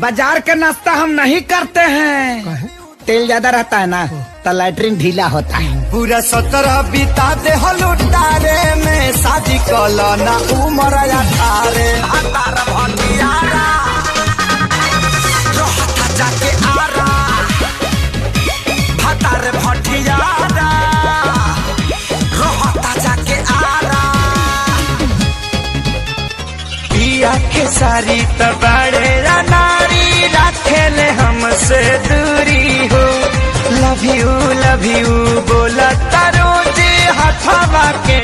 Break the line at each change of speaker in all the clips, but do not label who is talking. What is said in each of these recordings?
बाजार का नाश्ता हम नहीं करते हैं। तेल ज्यादा रहता है ना तो लैट्रिन ढीला होता है।
पूरा 17 बिता दे हलुटारे में शादी कला ना उमर 18 जाके आरा भतार भटियारा रहता जाके आरा पिया के सारी तबाड़े नारी रखेले हमसे दूरी हो। लव यू बोला तारो जी हथवा के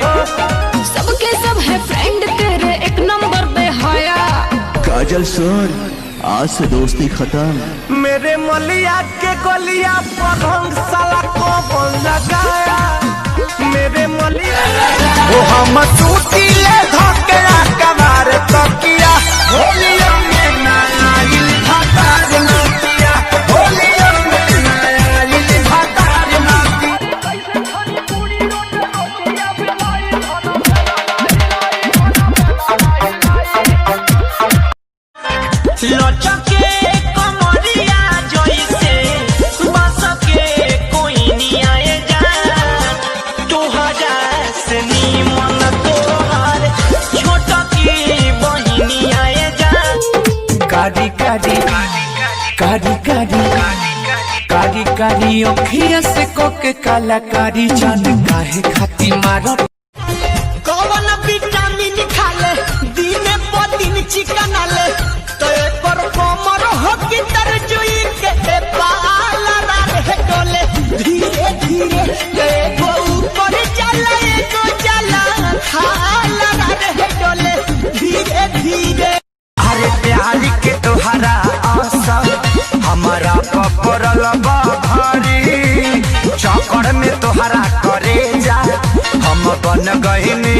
सबके सब है फ्रेंड तेरे एक नंबर पे हाया।
काजल सुन आज से दोस्ती खत्म।
मेरे मलिया के गोलिया पर हम साला को लगाया। मेरे मलिया वो हम टूटी ले धोकया कबार तकिया होलिया में ना आइल भतार नतिया होलिया में ना आइल भतार नतिया लचके कमरिया जैसे बस के कोई नहीं आए जा। तोहरा से नीमन तोहर छोटा की बहिनी आए जा। कारी कारी कारी कारी कारी कारी अखिया से कोके कलाकारी जान काहे खाती मारो। कौन विटामिन खाले दिन पर दिन चिकन आले तो पर कमर हो कि तरजुई के बाल रहे डोले धीरे धीरे एगो ऊपर चला एगो चला खाला रहे डोले धीरे धीरे। अरे प्यारी के तोहरा आशा हमारा पपरल भारी चक्कर में तोहरा करे जा हम बन गईनी